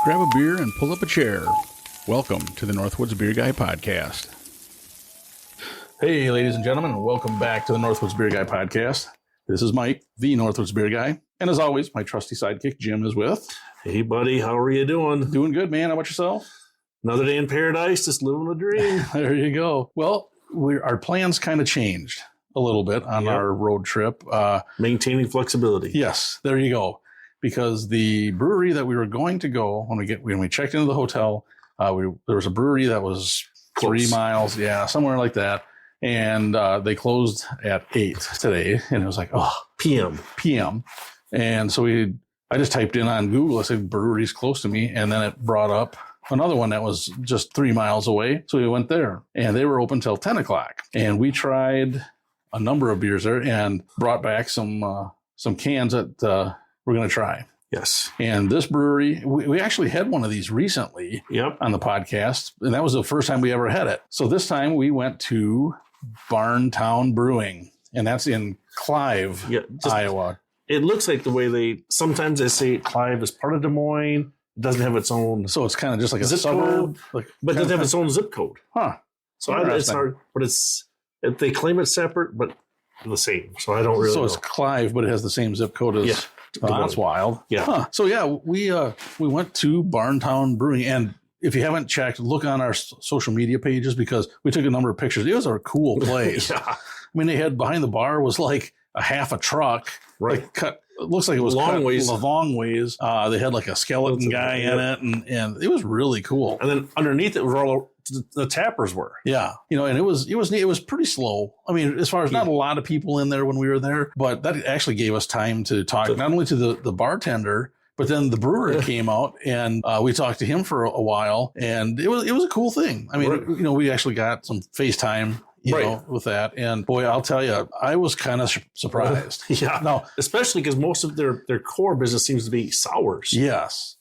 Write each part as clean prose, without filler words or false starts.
Grab a beer and pull up a chair. Welcome to the Northwoods Beer Guy podcast. Hey, ladies and gentlemen, welcome back to the Northwoods Beer Guy podcast. This is Mike, the Northwoods Beer Guy. And as always, my trusty sidekick, Jim, is with. Hey, buddy. How are you doing? Doing good, man. How about yourself? Another day in paradise, just living a dream. There you go. Well, our plans kind of changed a little bit on our road trip. Maintaining flexibility. Yes, there you go. Because the brewery that we were going to go when we checked into the hotel, there was a brewery that was close. 3 miles, somewhere like that, and they closed at 8 today, and it was like, PM, and so I just typed in on Google. I said breweries close to me, and then it brought up another one that was just 3 miles away. So we went there, and they were open till 10 o'clock, and we tried a number of beers there and brought back some cans that we're going to try. Yes. And this brewery, we actually had one of these recently on the podcast, and that was the first time we ever had it. So this time we went to Barn Town Brewing, and that's in Clive, Iowa. It looks like the way sometimes they say Clive is part of Des Moines. It doesn't have its own. So it's kind of just like zip a suburb. But it doesn't have its own zip code. Huh. So it's hard, but they claim it's separate, but the same. So I don't really know. It's Clive, but it has the same zip code as... Yeah. That's wild. Yeah. Huh. So we went to Barn Town Brewing, and if you haven't checked, look on our social media pages because we took a number of pictures. It was a cool place. I mean, they had behind the bar was like a half a truck, right? Like cut. It looks like it was long ways. They had like a skeleton guy in it, and it was really cool. And then underneath it was all the tappers were. Yeah, and it was neat. It was pretty slow. I mean, as far as not a lot of people in there when we were there, but that actually gave us time to talk not only to the bartender, but then the brewer came out and we talked to him for a while, and it was a cool thing. I mean, we actually got some FaceTime. With that. And boy, I'll tell you, I was kind of surprised. No, especially because most of their core business seems to be sours. Yes.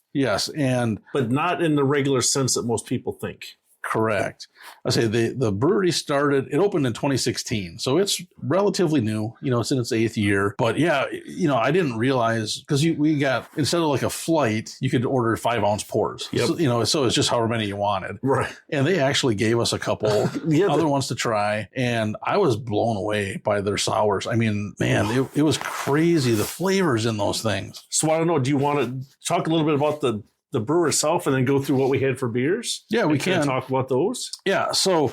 But not in the regular sense that most people think. Correct. I say the brewery it opened in 2016. So it's relatively new, it's in its 8th year. But I didn't realize because we got, instead of like a flight, you could order 5-ounce pours. Yep. So it's just however many you wanted. Right. And they actually gave us a couple other ones to try. And I was blown away by their sours. I mean, man, it was crazy. The flavors in those things. So I don't know. Do you want to talk a little bit about the brewer itself and then go through what we had for beers? Yeah, we can talk about those. Yeah. So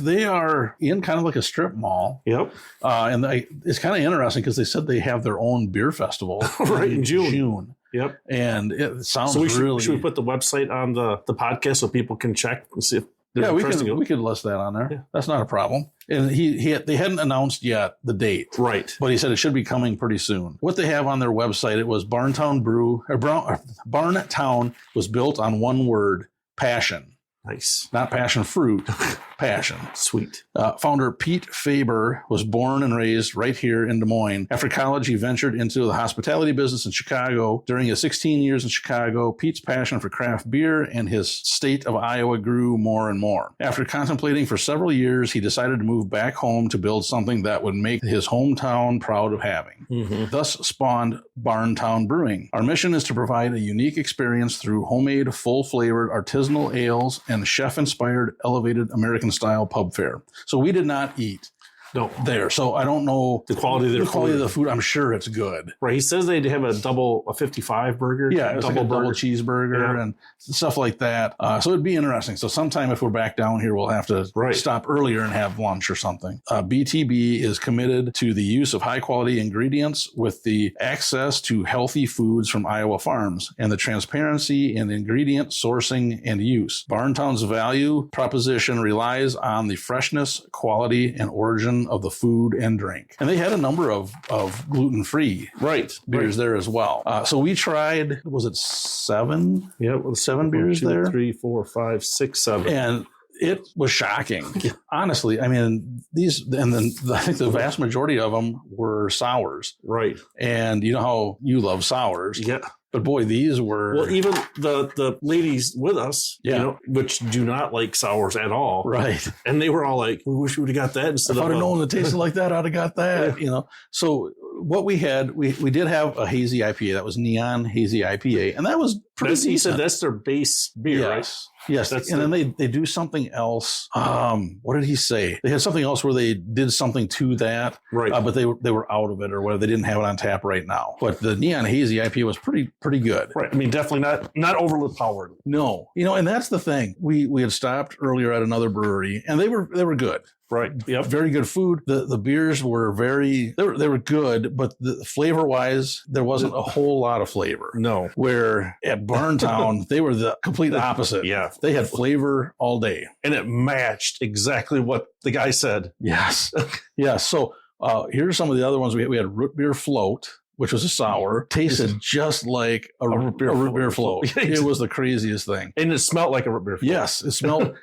they are in kind of like a strip mall. Yep. And it's kind of interesting because they said they have their own beer festival right in June. Yep. And it sounds really... Should we put the website on the podcast so people can check and see if we could list that on there. Yeah. That's not a problem. And they hadn't announced yet the date. Right. But he said it should be coming pretty soon. What they have on their website, it was Barn Town was built on one word, passion. Nice. Not passion fruit, passion. Sweet. Founder Pete Faber was born and raised right here in Des Moines. After college, he ventured into the hospitality business in Chicago. During his 16 years in Chicago, Pete's passion for craft beer and his state of Iowa grew more and more. After contemplating for several years, he decided to move back home to build something that would make his hometown proud of having. Mm-hmm. Thus spawned Barn Town Brewing. Our mission is to provide a unique experience through homemade, full-flavored artisanal ales and chef-inspired elevated American-style pub fare. So we did not eat there. So I don't know the quality of the food. I'm sure it's good. Right. He says they have a 55 burger. Yeah, it's like a double cheeseburger and stuff like that. So it'd be interesting. So sometime if we're back down here, we'll have to stop earlier and have lunch or something. BTB is committed to the use of high quality ingredients with the access to healthy foods from Iowa farms and the transparency in ingredient sourcing and use. Barntown's value proposition relies on the freshness, quality, and origin of the food and drink. And they had a number of gluten-free beers there as well. So we tried, was it 7? Yeah, 7 beers there? 1, 2, 3, 4, 5, 6, 7. And it was shocking. Honestly, I mean, I think the vast majority of them were sours. Right. And you know how you love sours. Yeah. But boy, these were... Well, even the ladies with us, which do not like sours at all. Right. And they were all like, we wish we would have got that instead of... If I'd have known it tasted like that, I'd have got that, So what we had, we did have a hazy IPA. That was Neon Hazy IPA. And that was pretty decent. You said that's their base beer, right? Yes. And then they do something else. What did he say? They had something else where they did something to that. Right. But they were out of it or whatever. They didn't have it on tap right now. But the Neon Hazy IPA was pretty good. Right. I mean, definitely not overly powered. No. And that's the thing. We had stopped earlier at another brewery and they were good. Right. Yep. Very good food. The beers were they were good, but the flavor wise, there wasn't a whole lot of flavor. No. Where at Barn Town, they were the complete opposite. Yeah. They had flavor all day. And it matched exactly what the guy said. Yes. Yeah. So here's some of the other ones. We had root beer float, which was a sour, tasted just like a root beer float. It was the craziest thing. And it smelled like a root beer float. Yes. It smelled...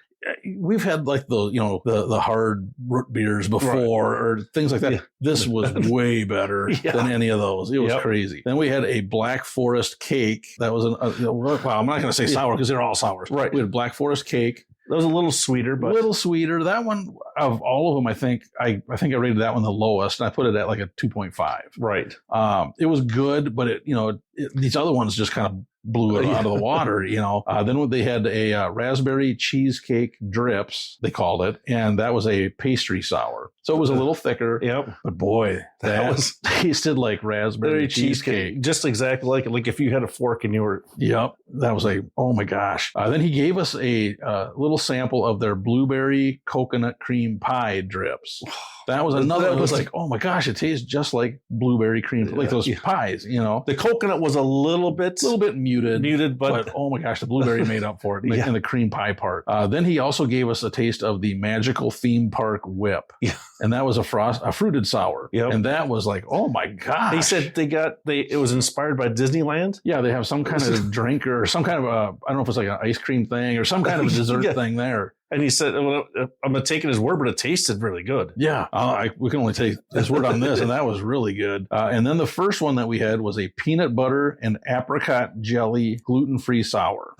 We've had like the hard root beers before or things like that. Yeah. This was way better than any of those. It was crazy. Then we had a Black Forest cake. That was wow. I'm not going to say sour because they're all sours. Right. We had Black Forest cake. That was a little sweeter, but That one of all of them, I think I rated that one the lowest, and I put it at like a 2.5. Right. It was good, but these other ones just kind of blew it out of the water, Then they had a raspberry cheesecake drips, they called it, and that was a pastry sour. So it was a little thicker. Yep. But boy, that tasted like raspberry cheesecake. Just exactly like if you had a fork and you were... Yep. That was oh my gosh. Then he gave us a little sample of their blueberry coconut cream pie drips. That was another. It was like, oh my gosh, it tastes just like blueberry cream, like those pies, The coconut was a little bit muted, but oh my gosh, the blueberry made up for it in the cream pie part. Then he also gave us a taste of the magical theme park whip, and that was a fruited sour, and that was like, oh my gosh. He said it was inspired by Disneyland. Yeah, they have some kind of drink or some kind of I don't know if it's like an ice cream thing or some kind of a dessert thing there. And he said, well, I'm taking his word, but it tasted really good. Yeah. We can only take his word on this, and that was really good. And then the first one that we had was a peanut butter and apricot jelly gluten-free sour.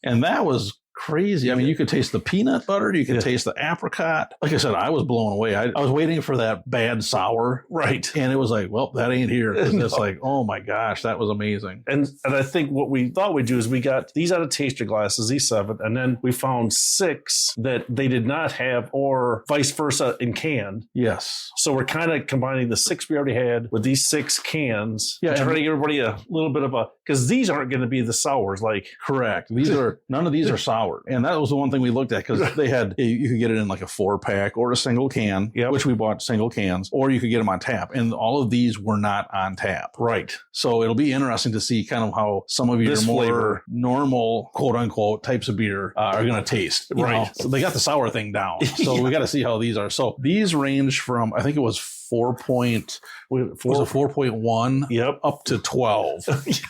And that was crazy. I mean, you could taste the peanut butter. You could taste the apricot. Like I said, I was blown away. I was waiting for that bad sour. Right. And it was like, well, that ain't here. It's like, oh my gosh, that was amazing. And I think what we thought we'd do is we got these out of taster glasses, these 7, and then we found 6 that they did not have or vice versa in canned. Yes. So we're kind of combining the 6 we already had with these 6 cans. Yeah. Trying to give everybody a little bit of because these aren't going to be the sours. Correct. None of these are sour. And that was the one thing we looked at because they had, you could get it in like a 4-pack or a single can, which we bought single cans, or you could get them on tap. And all of these were not on tap. Right. So it'll be interesting to see kind of how some of your more normal, quote unquote, types of beer are going to taste. Right. So they got the sour thing down. So we got to see how these are. So these range from, I think it was 4.1 up to 12.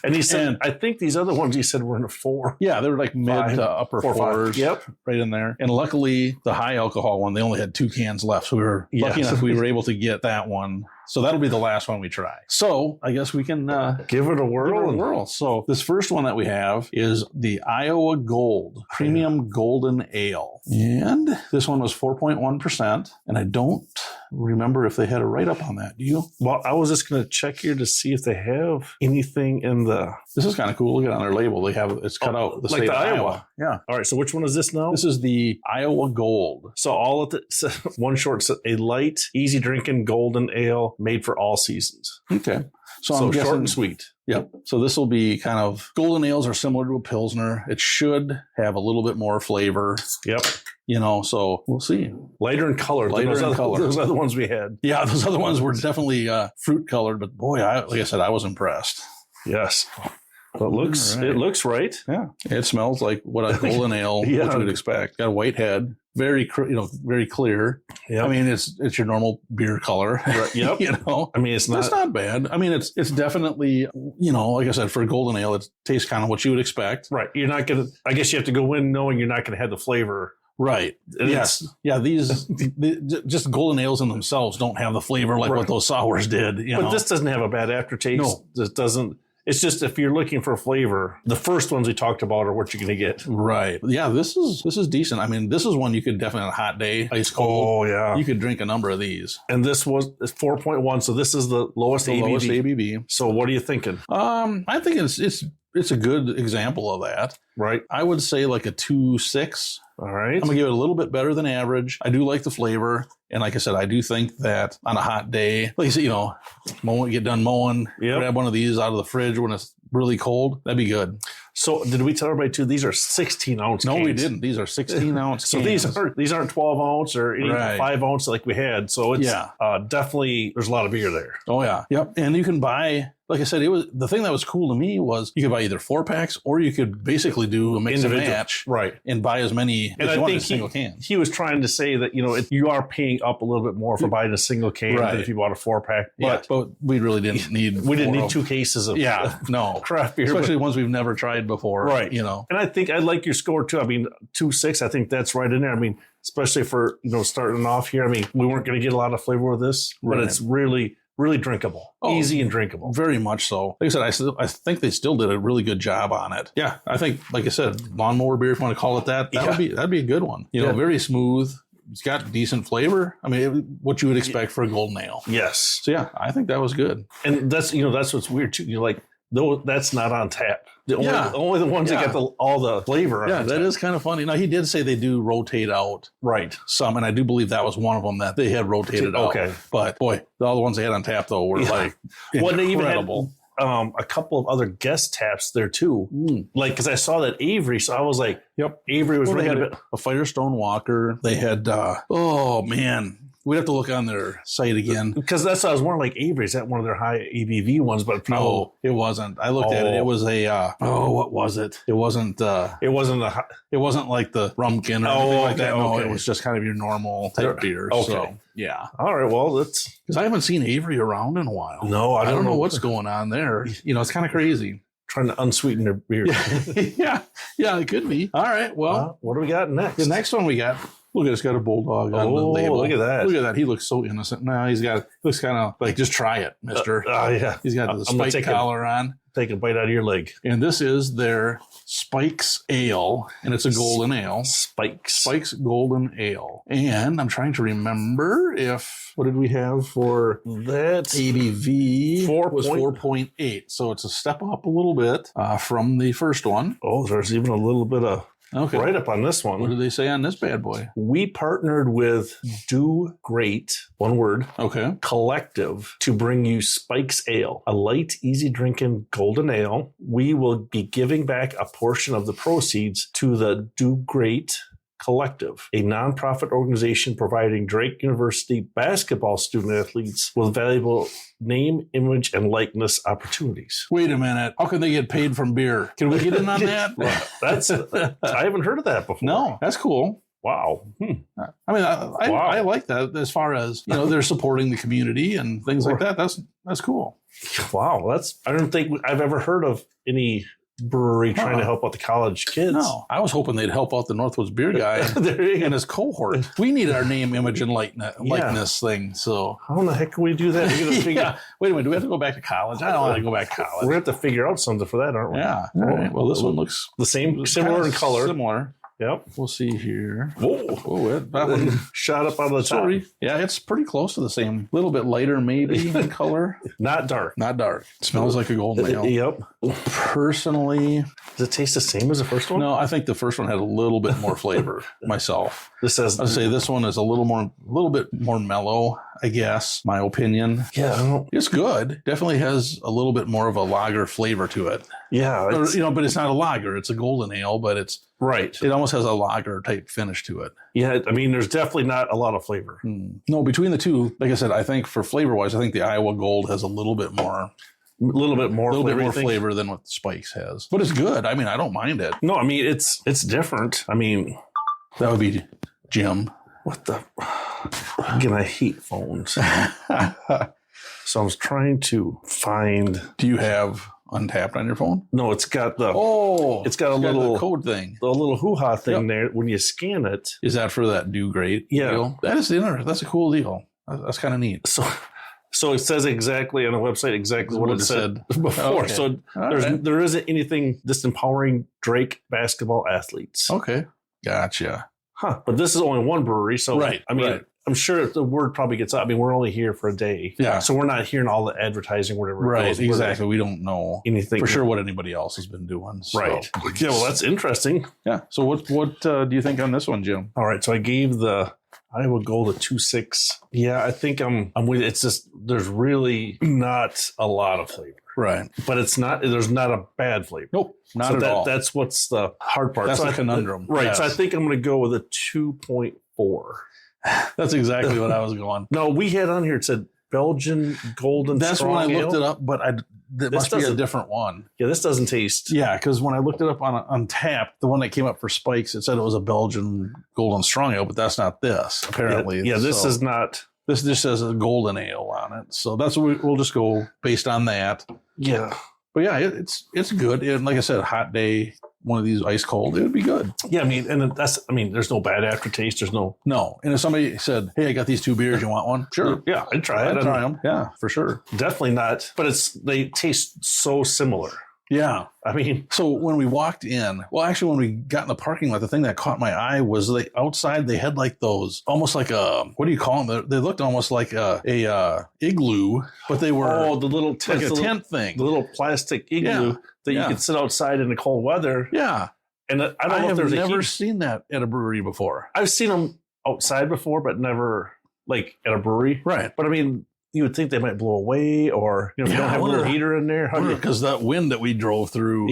And he said, I think these other ones he said were in a 4. Yeah, they were like mid to upper 4s. Yep. Right in there. And luckily, the high alcohol one, they only had 2 cans left. So we were lucky enough we were able to get that one. So that'll be the last one we try. So I guess we can give it a whirl. So this first one that we have is the Iowa Gold Premium Golden Ale. And this one was 4.1%. And I don't remember if they had a write-up on that. Do you? Well, I was just going to check here to see if they have anything in the... This is kind of cool. Look at it on their label. They have it's cut out the state of Iowa. Yeah. All right. So which one is this now? This is the Iowa Gold. So all of the one short, a light, easy drinking golden ale made for all seasons. Okay. So I'm guessing, short and sweet. Yep. So this will be kind of, golden ales are similar to a Pilsner. It should have a little bit more flavor. Yep. So we'll see. Lighter in color. Those other ones we had. Yeah, those other ones were definitely fruit colored, but boy, like I said, I was impressed. Yes. It looks right. Yeah. It smells like what a golden ale which you would expect. Got a white head. Very, very clear. Yeah. I mean, it's your normal beer color. Right. Yep. I mean, it's not bad. I mean, it's definitely, like I said, for a golden ale, it tastes kind of what you would expect. Right. You're not going to, I guess you have to go in knowing you're not going to have the flavor. Right. Yes. Yeah. These just golden ales in themselves don't have the flavor like what those sours did. But this doesn't have a bad aftertaste. No. This doesn't. It's just if you're looking for flavor, the first ones we talked about are what you're going to get. Right. Yeah, this is decent. I mean, this is one you could definitely on a hot day, ice cold. Oh, yeah. You could drink a number of these. And this was 4.1, so this is the lowest ABV. Lowest ABV. So what are you thinking? I think it's a good example of that. Right. I would say like a 2.6. All right. I'm going to give it a little bit better than average. I do like the flavor. And like I said, I do think that on a hot day, like you said, get done mowing, grab one of these out of the fridge when it's really cold. That'd be good. So did we tell everybody too, these are 16 ounce No, cans. we didn't. These are 16 ounce So cans. these aren't 12 ounce or any 5 ounce like we had. So it's definitely, there's a lot of beer there. Oh yeah. Yep. And you can buy, like I said, the thing that was cool to me was you could buy either 4-packs or you could basically do a mix and match. Right. And buy as many as you want in single cans. He was trying to say that, you are paying up a little bit more for buying a single can than if you bought a 4-pack. But we really didn't need 2 cases of craft beer. Especially ones we've never tried before. Right. And I think I like your score too. I mean, 2.6, I think that's right in there. I mean, especially for, starting off here. I mean, we weren't going to get a lot of flavor with this, but it's really drinkable, easy and drinkable. Very much so. Like I said, I think they still did a really good job on it. Yeah, I think, like I said, lawnmower beer, if you want to call it that, that'd be a good one. Very smooth. It's got decent flavor. I mean, what you would expect for a golden ale. Yes. So yeah, I think that was good. And that's what's weird too. You're like, though that's not on tap. Only the ones that get all the flavor. Yeah, that is kind of funny. Now, he did say they do rotate out some, and I do believe that was one of them that they had rotated out. Okay. But boy, all the ones they had on tap, though, were like incredible. They even had a couple of other guest taps there, too. Like, because I saw that Avery, so I was like, Avery was really good. A Firestone Walker. They had, we'd have to look on their site again. Because that's what I was wondering, like, Avery, is that one of their high ABV ones? But no, it wasn't. I looked at it. It was a, what was it? It wasn't like the Rumpkin or anything like that. No, it was just kind of your normal type beer. Okay. So, yeah. All right, well, that's... Because I haven't seen Avery around in a while. No, I don't know what's going on there. It's kind of crazy. Trying to unsweeten their beer. Yeah, it could be. All right, well. What do we got next? The next one we got... Look at it's got a bulldog on the label. Look at that. Look at that. He looks so innocent. Now looks kind of like, just try it, mister. He's got the spike collar on. Take a bite out of your leg. And this is their Spikes Ale, and it's a golden ale. Spikes Golden Ale. And I'm trying to remember what did we have for that? ABV was 4.8. So it's a step up a little bit from the first one. Oh, there's even a little bit of... Okay. Right up on this one. What did they say on this bad boy? We partnered with Do Great, one word, Collective, to bring you Spikes Ale, a light, easy drinking golden ale. We will be giving back a portion of the proceeds to the Do Great Collective, a nonprofit organization providing Drake University basketball student athletes with valuable name, image, and likeness opportunities. Wait a minute. How can they get paid from beer? Can we get in on that? I haven't heard of that before. No, that's cool. Wow. I mean, I like that as far as, they're supporting the community and things like that. That's cool. Wow. I don't think I've ever heard of any brewery trying to help out the college kids. No, I was hoping they'd help out the NorthwoodsBeerGuy and his cohort. We need our name, image, and likeness thing. So how in the heck can we do that? Wait a minute. Do we have to go back to college? I don't want to go back to college. We're going to have to figure out something for that, aren't we? Yeah. All right. Well, this one looks the same, similar in color. Similar. Yep. We'll see here. Whoa. That one shot up on the top. Yeah, it's pretty close to the same. A little bit lighter, maybe, in color. Not dark. It smells like a golden ale. Yep. Personally... Does it taste the same as the first one? No, I think the first one had a little bit more flavor myself. I'd say this one is a little bit more mellow, I guess, my opinion. Yeah. It's good. Definitely has a little bit more of a lager flavor to it. Yeah. But it's not a lager. It's a golden ale, but it's... Right. It almost has a lager type finish to it. Yeah, I mean, there's definitely not a lot of flavor. No, between the two, like I said, I think for flavor-wise, I think the Iowa Gold has a little bit more flavor than what Spikes has. But it's good. I mean, I don't mind it. No, I mean, it's different. I mean... That would be Jim. What the... Again, I hate phones. So I was trying to find... Do you have Untappd on your phone? No, it's got the... it's got a little code thing. The little hoo-ha thing there. When you scan it... Is that for that Do Great deal? That is the that's a cool deal. That's kind of neat. So So it says exactly on the website exactly what it said before. Okay. So there isn't anything disempowering Drake basketball athletes. Okay. Gotcha. Huh. But this is only one brewery. So, I'm sure the word probably gets out. I mean, we're only here for a day. Yeah. So we're not hearing all the advertising, whatever. Right. Exactly. We don't know anything for sure what anybody else has been doing. So. Right. Yeah. Well, that's interesting. Yeah. So what do you think on this one, Jim? All right. So I gave the Iowa Gold a 2.6. Yeah. I think I'm with it. It's just, there's really not a lot of flavor. Right. But there's not a bad flavor. Nope. Not at all. That's what's the hard part. That's the conundrum. Right. Yes. So I think I'm going to go with a 2.4. That's exactly what I was going. No, we had on here, it said Belgian Golden That's Strong when I Ale. looked it up, but that must be a different one. Yeah, this doesn't taste. Yeah, because when I looked it up on Untappd, the one that came up for Spikes, it said it was a Belgian Golden Strong Ale, but that's not this, apparently. Yeah, this is not. This just says a golden ale on it. So that's what we'll just go based on that. Yeah. But yeah, it's good. And like I said, hot day, one of these ice cold, it would be good. Yeah, I mean, there's no bad aftertaste. There's no. And if somebody said, "Hey, I got these 2 beers. You want one?" Sure. Yeah, I'd try it. I'd try them. Yeah, for sure. Definitely not. But they taste so similar. Yeah. I mean, so when we walked in, when we got in the parking lot, the thing that caught my eye was outside they had like those, almost like what do you call them? They looked almost like a igloo, but they were the little tent, like a tent thing, the little plastic igloo that you could sit outside in the cold weather. Yeah. And I don't know if there's never seen that at a brewery before. I've seen them outside before, but never like at a brewery. Right. But I mean, you would think they might blow away, or if you don't have a little heater in there. Because that wind that we drove through,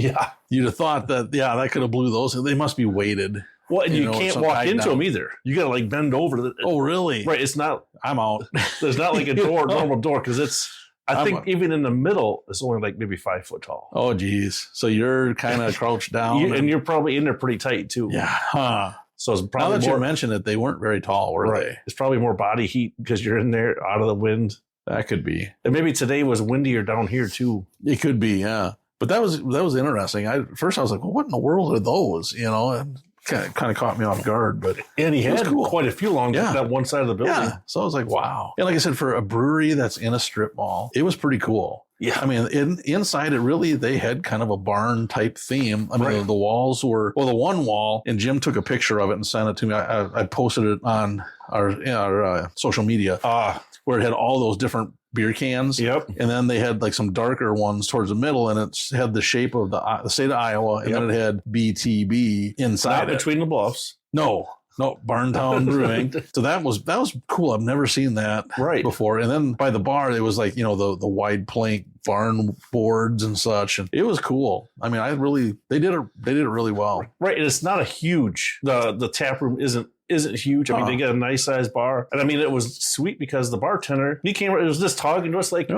you'd have thought that, that could have blew those. They must be weighted. Well, and you can't walk into them either. You got to like bend over. Oh, really? Right. It's not. I'm out. There's not like a normal door, because I think even in the middle, it's only like maybe 5 foot tall. Oh, geez. So you're kind of crouched down. And you're probably in there pretty tight too. Yeah. Huh. So it's probably now that you mentioned it, they weren't very tall, were they? It's probably more body heat because you're in there out of the wind. That could be. And maybe today was windier down here too. It could be, yeah. But that was interesting. First I was like, well, what in the world are those? And kind of caught me off guard. But and he had quite a few along that one side of the building. Yeah. So I was like, wow. And like I said, for a brewery that's in a strip mall, it was pretty cool. Yeah. I mean, inside it they had kind of a barn type theme. I mean, the walls were, the one wall, and Jim took a picture of it and sent it to me. I posted it on our social media where it had all those different beer cans. Yep. And then they had like some darker ones towards the middle, and it had the shape of the state of Iowa, and then it had BTB inside. Not between the bluffs. No, Barn Town Brewing. So that was cool. I've never seen that before. And then by the bar, it was like, the wide plank barn boards and such. And it was cool. I mean, they did it really well. Right. And it's not a huge, the tap room isn't huge. I mean, they got a nice sized bar. And I mean, it was sweet because the bartender, he came, it was just talking to us like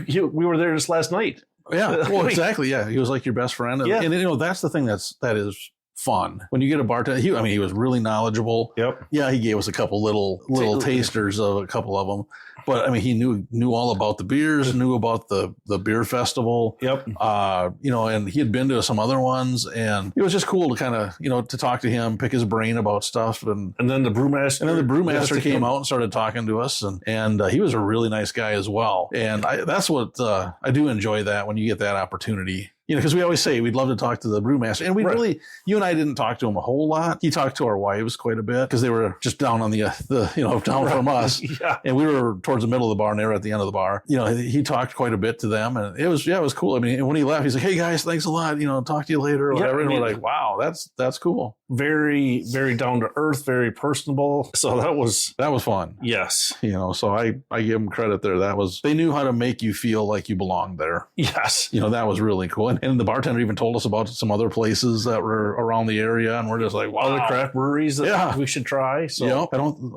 we were there just last night. Yeah. Well, exactly. Yeah. He was like your best friend. And, and that's the thing that is fun when you get a bartender. He was really knowledgeable. Yep. Yeah, he gave us a couple little tasters of a couple of them, but I mean, he knew all about the beers, knew about the beer festival. Yep. And he had been to some other ones, and it was just cool to kind of to talk to him, pick his brain about stuff, and then the brewmaster came out and started talking to us, and he was a really nice guy as well. And that's what I do enjoy, that when you get that opportunity. Because we always say we'd love to talk to the brewmaster, and you and I didn't talk to him a whole lot. He talked to our wives quite a bit because they were just down on down from us, and we were towards the middle of the bar, and they were at the end of the bar. He talked quite a bit to them, and it was cool. I mean, when he left, he's like, "Hey guys, thanks a lot. Talk to you later," or whatever. And we're like, "Wow, that's cool." Very, very down to earth, very personable. So that was fun. Yes. So I give them credit there. They knew how to make you feel like you belonged there. Yes. That was really cool. And the bartender even told us about some other places that were around the area, and we're just like, wow. Other craft breweries that we should try. So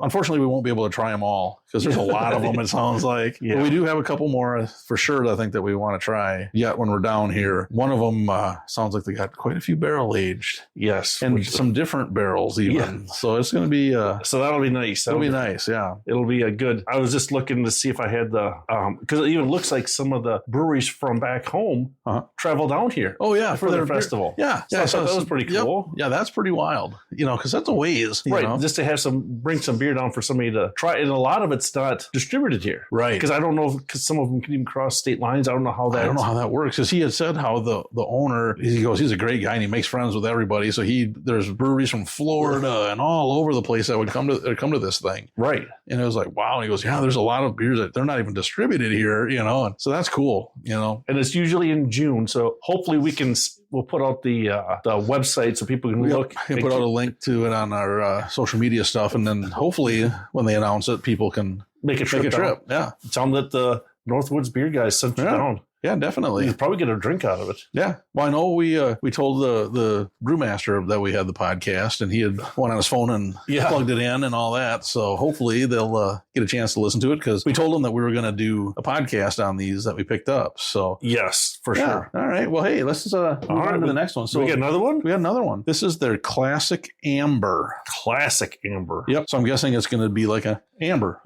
unfortunately, we won't be able to try them all because there's a lot of them, it sounds like. Yeah. But we do have a couple more for sure, I think, that we want to try yet when we're down here. One of them sounds like they got quite a few barrel aged. Yes. And some different barrels even. Yeah. So it's going to be... so that'll be nice. That'll be nice, yeah. It'll be a good... I was just looking to see if I had the... because it even looks like some of the breweries from back home travel down here. Oh, yeah. For their festival. Yeah. So I thought that was pretty cool. Yep. Yeah, that's pretty wild. Because that's a ways. Right. Just to bring some beer down for somebody to try. And a lot of it's not distributed here. Right. Because I don't know, because some of them can even cross state lines. I don't know how that works. Because he had said how the owner, he goes, he's a great guy and he makes friends with everybody. So there's breweries from Florida and all over the place that would come to this thing. Right. And it was like, wow. And he goes, yeah, there's a lot of beers that they're not even distributed here, And so that's cool, And it's usually in June. So hopefully we'll put out the website so people can look. And put out a link to it on our social media stuff. And then hopefully when they announce it, people can make a trip. Yeah. Tell them that the Northwoods Beer Guy sent you down. Yeah, definitely. You could probably get a drink out of it. Yeah. Well, I know we told the brewmaster that we had the podcast, and he had went on his phone and plugged it in and all that. So hopefully they'll get a chance to listen to it, because we told them that we were going to do a podcast on these that we picked up. So yes, for sure. All right. Well, hey, let's move on to the next one. So we got another one? We got another one. This is their Classic Amber. Classic Amber. Yep. So I'm guessing it's going to be like a amber.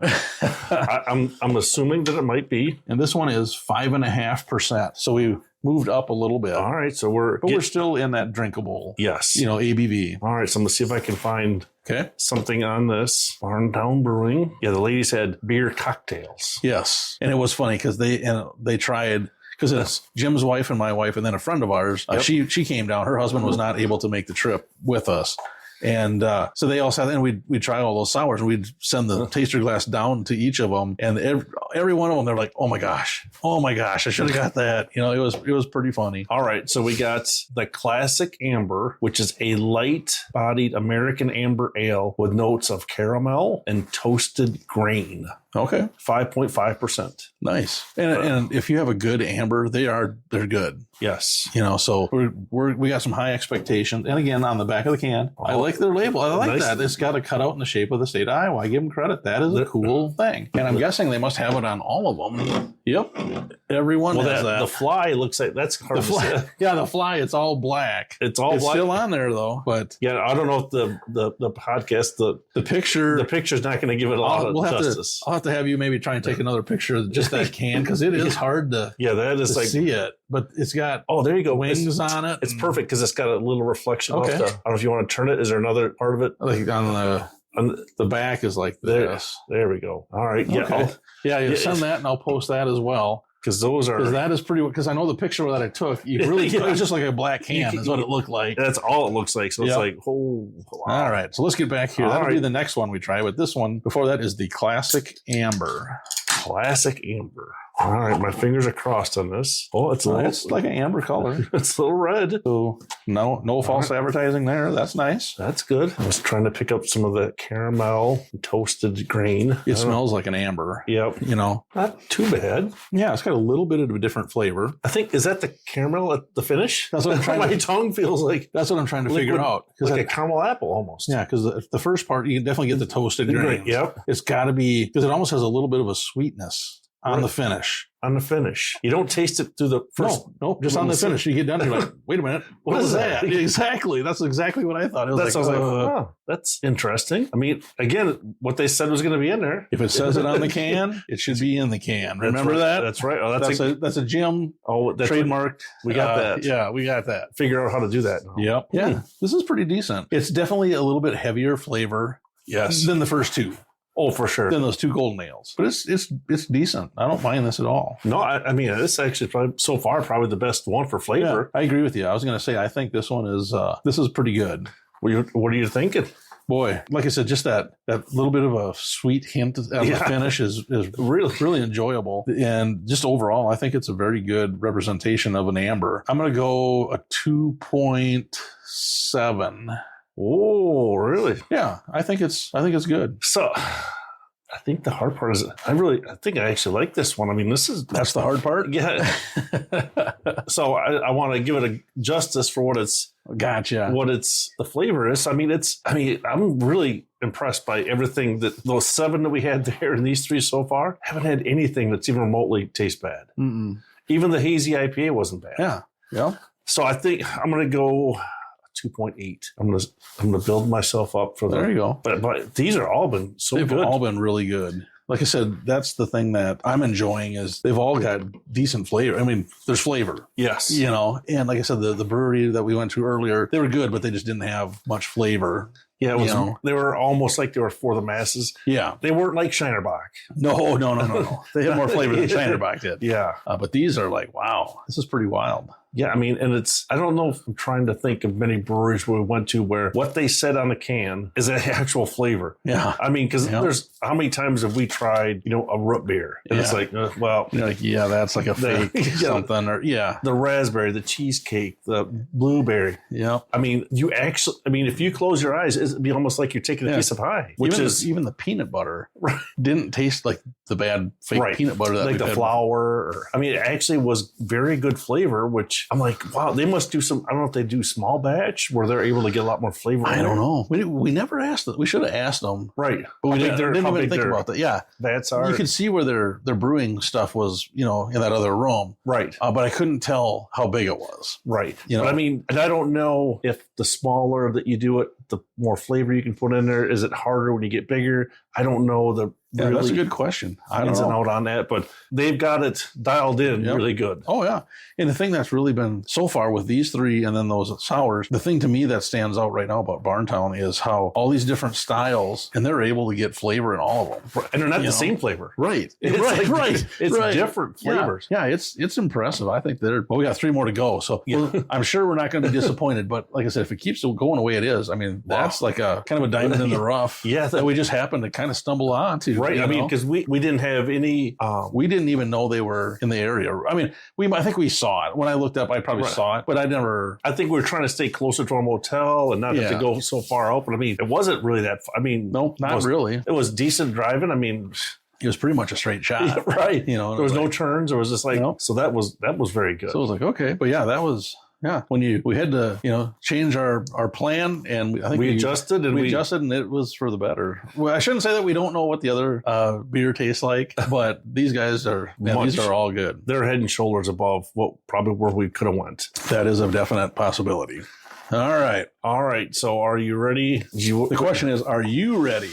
I'm assuming that it might be. And this one is 5.5%. So we moved up a little bit. All right. So we're still in that drinkable. Yes. ABV. All right. So I'm going to see if I can find something on this. Barn Town Brewing. Yeah. The ladies had beer cocktails. Yes. And it was funny because they tried, because it's Jim's wife and my wife and then a friend of ours. She came down. Her husband was not able to make the trip with us. And so they all sat there, and we'd try all those sours, and we'd send the taster glass down to each of them. And every one of them, they're like, oh my gosh, I should have got that. It was pretty funny. All right. So we got the Classic Amber, which is a light bodied American amber ale with notes of caramel and toasted grain. Okay. 5.5%. Nice. And if you have a good amber, they're good. Yes. So we got some high expectations. And again, on the back of the can, I like their label. I like that. It's got a cutout in the shape of the state of Iowa. I give them credit. That is a cool thing. And I'm guessing they must have it on all of them. Yep. Everyone has that. The Fly looks like that's hard to say. Yeah, the Fly, it's all black. It's black. Still on there though. But yeah, I don't know if the podcast, the picture's not going to give it a lot of justice. I'll have to have you maybe try and take another picture of just that can, because it is hard to see it. But it's got there you go, wings on it. It's perfect because it's got a little reflection. Okay. I don't know if you want to turn it. Is there another part of it? Like on the back is like this. There we go. All right. Okay. Yeah. Send that and I'll post that as well. Because that is pretty, because I know the picture that I took, it was just like a black can is what it looked like. That's all it looks like. So it's like, wow. All right. So let's get back here. That'll be the next one we try. But this one, before that, is the Classic Amber. Classic Amber. All right, my fingers are crossed on this. Oh, it's like an amber color. It's a little red. So no false advertising there. That's nice. That's good. I was trying to pick up some of the caramel toasted grain. It smells like an amber. Yep. Not too bad. Yeah, it's got a little bit of a different flavor. I think, is that the caramel at the finish? That's what I'm trying My tongue feels like. That's what I'm trying to figure out. Like a caramel apple almost. Yeah, because the first part, you can definitely get the toasted grain. Yep. It's got to be, because it almost has a little bit of a sweetness on the finish. On the finish. You don't taste it through the first. No, just on the finish. You get done, you're like, wait a minute. What is that? Exactly. That's exactly what I thought. That's interesting. I mean, again, what they said was going to be in there. If it says it on the can, it should be in the can. Remember that? That's right. Oh, that's a Jim trademarked. We got that. Yeah, we got that. Figure out how to do that. Yep. Yeah. This is pretty decent. It's definitely a little bit heavier flavor. Yes. Than the first two. Oh, for sure. Than those two golden ales. But it's decent. I don't mind this at all. No, I mean, this actually so far probably the best one for flavor. Yeah, I agree with you. I was going to say, I think this one is pretty good. What are you thinking? Boy, like I said, just that little bit of a sweet hint of the finish is really enjoyable. And just overall, I think it's a very good representation of an amber. I'm going to go a 2.7. Oh, really? Yeah, I think it's good. So, I think the hard part is I think I actually like this one. I mean, that's the hard part. Yeah. So I want to give it a justice for what it's. Gotcha. What the flavor is. I mean, I'm really impressed by everything that those 7 that we had there and these 3 so far. Haven't had anything that's even remotely taste bad. Mm-mm. Even the hazy IPA wasn't bad. Yeah. Yeah. So I think I'm going to go 2.8. I'm gonna build myself up for there you go. But these are all been They've all been really good. Like I said, that's the thing that I'm enjoying is they've all got decent flavor. I mean, there's flavor. Yes. And like I said, the brewery that we went to earlier, they were good, but they just didn't have much flavor. Yeah, it was, they were almost like they were for the masses. Yeah. They weren't like Shinerbach. No. They had more flavor than Shinerbach did. Yeah. But these are like, wow, this is pretty wild. Yeah, I mean, and I don't know if I'm trying to think of many breweries we went to where what they said on the can is the actual flavor. Yeah. I mean, because there's, how many times have we tried, a root beer? And it's like, well. You're like, that's like a fake something. Or the raspberry, the cheesecake, the blueberry. Yeah. I mean, if you close your eyes, it'd be almost like you're taking a piece of pie. Even the peanut butter didn't taste like the bad fake peanut butter. Like the flour. It actually was very good flavor, which I'm like, wow, they must do some, I don't know if they do small batch where they're able to get a lot more flavor. I don't know. We never asked them. We should have asked them. Right. But we didn't even think about that. Yeah. That's our. You could see where their brewing stuff was, in that other room. Right. But I couldn't tell how big it was. Right. But and I don't know if the smaller that you do it, the more flavor you can put in there. Is it harder when you get bigger? I don't know that's a good question. I don't ins know. and out on that, but they've got it dialed in really good. Oh, yeah. And the thing that's really been so far with these three and then those sours, the thing to me that stands out right now about Barn Town is how all these different styles, and they're able to get flavor in all of them. Right. And they're not the same flavor. Right. It's different flavors. Yeah, it's impressive. I think we got 3 more to go. So I'm sure we're not going to be disappointed. But like I said, if it keeps going the way it is, that's like a kind of a diamond in the rough that we just happened to kind of stumble onto. Right. Because we didn't have any. We didn't even know they were in the area. I think we saw it. When I looked up, I probably saw it, but I never. I think we were trying to stay closer to our motel and not have to go so far out. But it wasn't really that. No, not really. It was decent driving. It was pretty much a straight shot. Right. There was no turns. It was just like, so that was very good. So I was like, okay. But that was. Yeah, when we had to, change our plan, and I think we adjusted, and it was for the better. Well, I shouldn't say that we don't know what the other beer tastes like, but these guys these are all good. They're head and shoulders above probably where we could have went. That is a definite possibility. All right. So, are you ready? The question is, are you ready?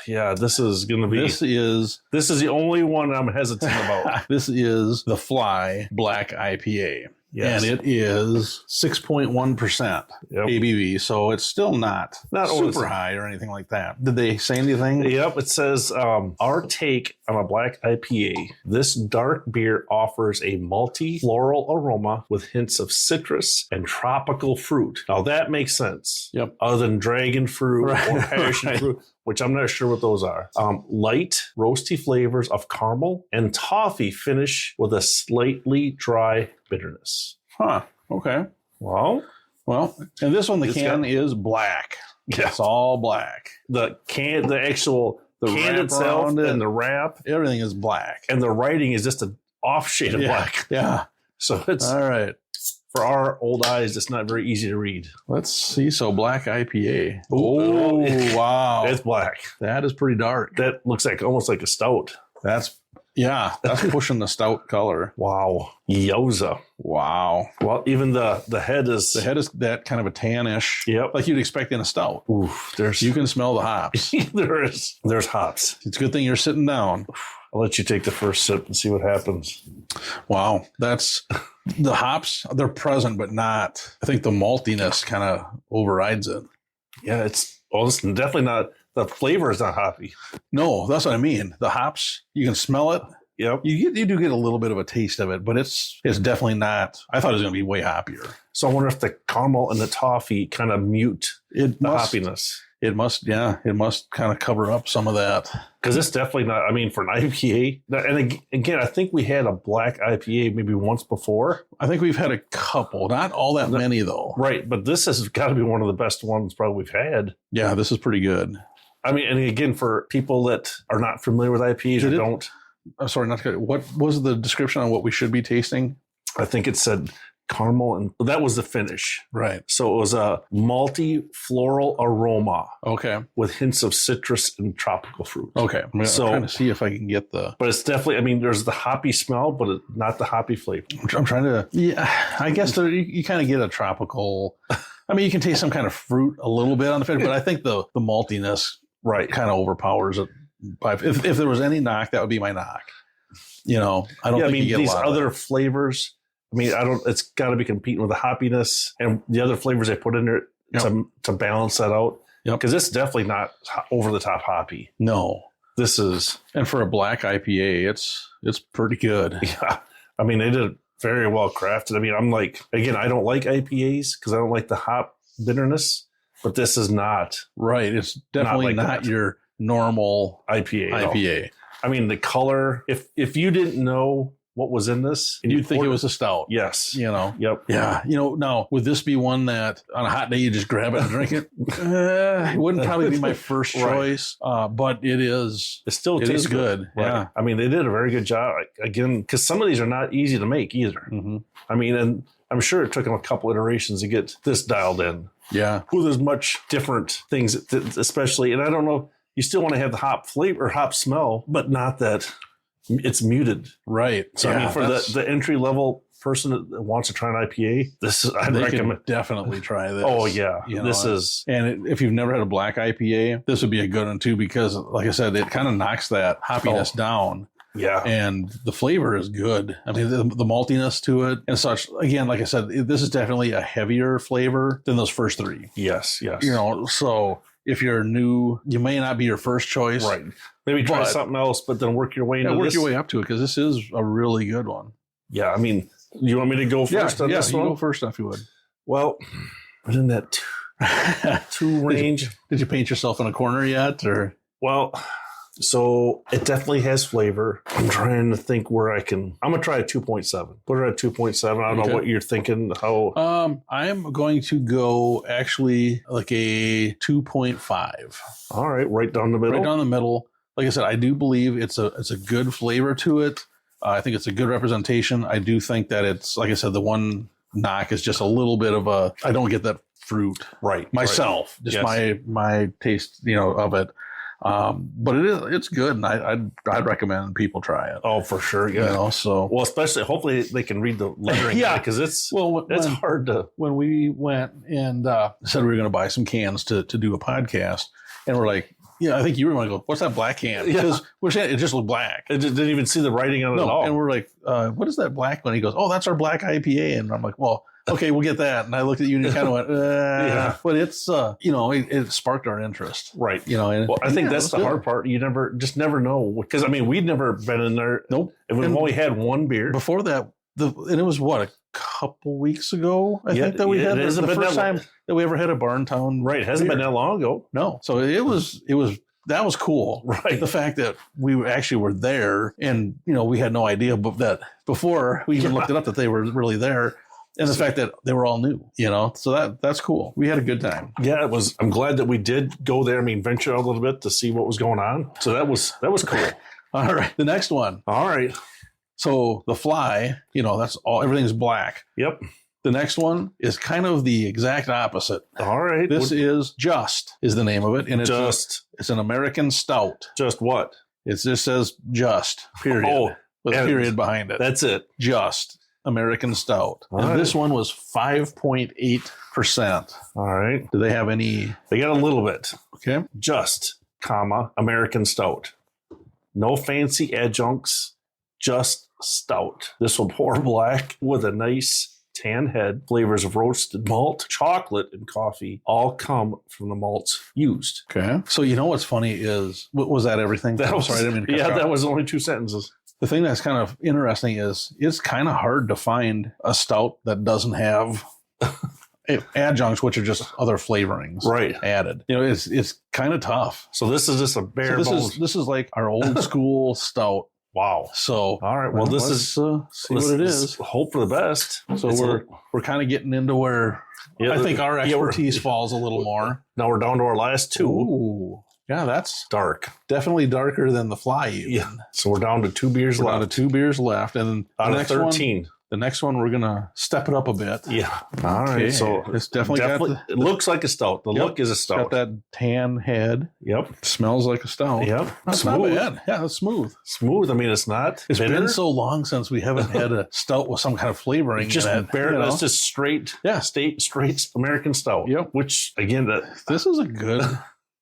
Yeah, this is going to be. This is the only one I'm hesitant about. This is the Fly Black IPA. Yes. And it is 6.1% ABV, so it's still not super high or anything like that. Did they say anything? Yep, it says, our take on a black IPA. This dark beer offers a malty floral aroma with hints of citrus and tropical fruit. Now, that makes sense. Yep. Other than dragon fruit or passion fruit, which I'm not sure what those are. Light, roasty flavors of caramel and toffee finish with a slightly dry bitterness. Huh. Okay. Well, and this one, the can is black. Yeah. It's all black. The can itself and the wrap. Everything is black. And the writing is just an off shade of black. Yeah. So it's all right. For our old eyes, it's not very easy to read. Let's see. So black IPA. Oh, wow. It's black. That is pretty dark. That looks almost like a stout. That's pushing the stout color. Wow. Yowza. Wow. Well, even the head is that kind of a tannish. Yep. Like you'd expect in a stout. Oof. You can smell the hops. There's hops. It's a good thing you're sitting down. I'll let you take the first sip and see what happens. Wow. That's the hops. They're present, but not. I think the maltiness kind of overrides it. Yeah, it's definitely not. The flavor is not hoppy. No, that's what I mean. The hops, you can smell it. Yep. You do get a little bit of a taste of it, but it's definitely not. I thought it was going to be way hoppier. So I wonder if the caramel and the toffee kind of mute the hoppiness. It must kind of cover up some of that. Because it's definitely not, for an IPA. And again, I think we had a black IPA maybe once before. I think we've had a couple, not all that many though. Right. But this has got to be one of the best ones probably we've had. Yeah, this is pretty good. And again, for people that are not familiar with IPAs don't. I'm sorry, not good. What was the description on what we should be tasting? I think it said caramel, and that was the finish. Right. So it was a malty floral aroma. Okay. With hints of citrus and tropical fruit. Okay. I'm trying to see if I can get the. But it's definitely, there's the hoppy smell, but not the hoppy flavor. I'm trying to. Yeah, I guess you kind of get a tropical. You can taste some kind of fruit a little bit on the finish, but I think the maltiness kind of overpowers it. If there was any knock, that would be my knock. I don't think you get these a lot other of flavors. It's got to be competing with the hoppiness and the other flavors they put in there to balance that out. Yep. Because it's definitely not over the top hoppy. No. This is. And for a black IPA, it's pretty good. Yeah. I mean, they did very well crafted. I mean, I'm like, again, I don't like IPAs because I don't like the hop bitterness, but this is not. Right. It's definitely not your normal IPA. I mean, the color, if you didn't know what was in this, you'd think it was a stout. Yes. Yep. Yeah. Now, would this be one that on a hot day you just grab it and drink it? It wouldn't probably be my first choice, but it is. It still tastes good. Right. Yeah. I mean, they did a very good job. Again, because some of these are not easy to make either. Mm-hmm. I mean, and I'm sure it took them a couple iterations to get this dialed in. Yeah. With as much different things, especially, and I don't know, you still want to have the hop flavor, hop smell, but not that it's muted. Right. So, I mean, for the entry level person that wants to try an IPA, I'd recommend. Definitely try this. Oh, yeah. This is. And if you've never had a black IPA, this would be a good one too, because like I said, it kind of knocks that hoppiness down. Yeah. And the flavor is good. I mean, the maltiness to it and such. Again, like I said, this is definitely a heavier flavor than those first three. Yes. So if you're new, you may not be your first choice. Right. Maybe try something else, but then work your way into this. Work your way up to it, because this is a really good one. Yeah. I mean, you want me to go first on this one? Yeah, go first if you would. Well, I'm in that two range. Did you paint yourself in a corner yet? Or well, so it definitely has flavor. I'm trying to think where I'm going to try a 2.7. Put it at 2.7. I don't know what you're thinking. How? I am going to go actually like a 2.5. All right. Right down the middle. Right down the middle. Like I said, I do believe it's a good flavor to it. I think it's a good representation. I do think that it's, like I said, the one knock is just a little bit of I don't get that fruit myself. Just my taste, of it. But it's good, and I'd recommend people try it. Oh, for sure, yeah. Well, especially hopefully they can read the lettering, because it's hard to. When we went and said we were going to buy some cans to do a podcast, and we're like, I think you were going to go, what's that black can? Because we're saying it just looked black. It didn't even see the writing on it at all. And we're like, what is that black one? He goes, oh, that's our black IPA, and I'm like, well. Okay, we'll get that. And I looked at you and you kind of went, But it's, it sparked our interest. Right. And I think that's the hard part. You never know. Because, I mean, we'd never been in there. Nope. And we've only had one beer. Before that, and it was a couple weeks ago, I think, that we had the first time that we ever had a Barn Town. Right. It hasn't been that long ago. No. So it was. That was cool. Right. The fact that we actually were there and, we had no idea that before we even looked it up that they were really there. And the fact that they were all new, so that's cool. We had a good time. Yeah, it was. I'm glad that we did go there. I mean, venture out a little bit to see what was going on. So that was cool. All right. The next one. All right. So the Fly, that's all. Everything's black. Yep. The next one is kind of the exact opposite. All right. This is Just is the name of it, and it's an American stout. Just what? It just says Just. Period. With a period behind it. That's it. Just. American Stout. This one was 5.8%. All right. Do they have any? They got a little bit. Okay. Just, American Stout. No fancy adjuncts, just stout. This will pour black with a nice tan head. Flavors of roasted malt, chocolate, and coffee all come from the malts used. Okay. So what's funny is, was that everything? That was only 2 sentences. The thing that's kind of interesting is it's kind of hard to find a stout that doesn't have adjuncts, which are just other flavorings added. It's kind of tough. So this is just a bare bones. This is like our old school stout. Wow. So all right. Well, let's see what it is. Hope for the best. So we're kind of getting into where I think our expertise falls a little more. Now we're down to our last two. Ooh. Yeah, that's dark. Definitely darker than the Fly. Even. Yeah. So we're down to 2 beers left. Down to 2 beers left, and out of 13. The next one, we're gonna step it up a bit. Yeah. All right. So it's definitely it looks like a stout. The look is a stout. Got that tan head. Yep. Smells like a stout. Yep. That's smooth. Not bad. Yeah, it's smooth. Smooth. I mean, it's not. It's been so long since we haven't had a stout with some kind of flavoring. Just bare. That's just straight. Yeah. Straight American stout. Yep. Which again, this is a good.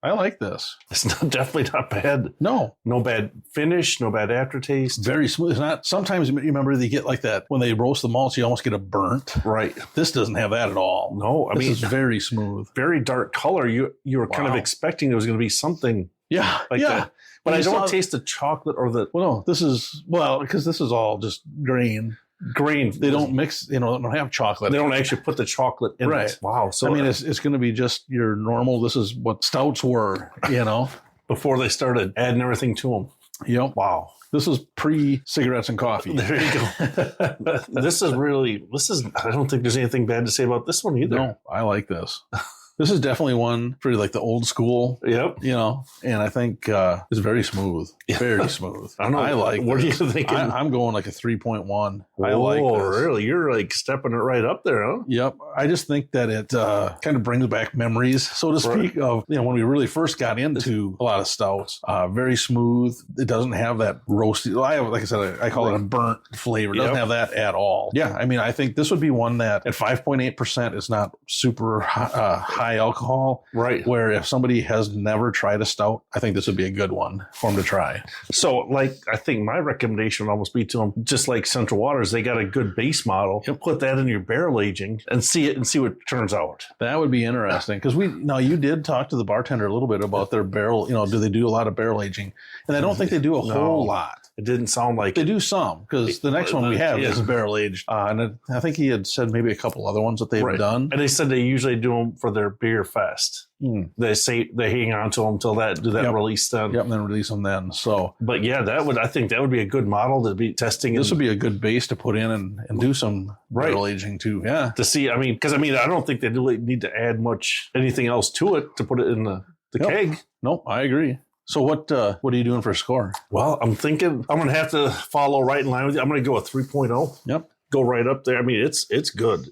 I like this. It's definitely not bad. No bad finish, no bad aftertaste. Very smooth. It's not. Sometimes you remember they get like that when they roast the malts, you almost get a burnt. Right. This doesn't have that at all. No, I mean, it's very smooth. Very dark color. You were kind of expecting there was going to be something. Yeah, like that. But I don't taste the chocolate or the. Well, no, this is because this is all just grain. They don't mix, they don't have chocolate. They don't actually put the chocolate in it. Wow. So I mean, it's going to be just your normal. This is what stouts were, before they started adding everything to them. Yep. Wow. This is pre-cigarettes and coffee. There you go. This is, I don't think there's anything bad to say about this one either. No, I like this. This is definitely one for like the old school. Yep. And I think it's very smooth. Very smooth. I don't know. I like What this. are you thinking? I'm going like a 3.1. I like this. Oh, really? You're like stepping it right up there, huh? Yep. I just think that it kind of brings back memories, so to speak, of when we really first got into a lot of stouts. Very smooth. It doesn't have that roasty. Like I said, I call it a burnt flavor. It doesn't have that at all. Yeah. I mean, I think this would be one that at 5.8% is not super high alcohol. Right. Where if somebody has never tried a stout, I think this would be a good one for them to try. So, like, I think my recommendation would almost be to them, just like Central Waters, they got a good base model. You'll put that in your barrel aging and see what turns out. That would be interesting because you did talk to the bartender a little bit about their barrel. Do they do a lot of barrel aging? And I don't think they do a whole lot. It didn't sound like they do some because the next one we have is barrel aged, and I think he had said maybe a couple other ones that they've done. And they said they usually do them for their beer fest. They say they hang on to them until release then. Yep, and then release them then. So, but yeah, I think that would be a good model to be testing. This would be a good base to put in and do some barrel aging too. Yeah, to see. I mean, because I don't think they really need to add anything else to it to put it in the keg. No, I agree. So what are you doing for a score? Well, I'm thinking I'm going to have to follow right in line with you. I'm going to go with 3.0. Yep. Go right up there. I mean, it's good.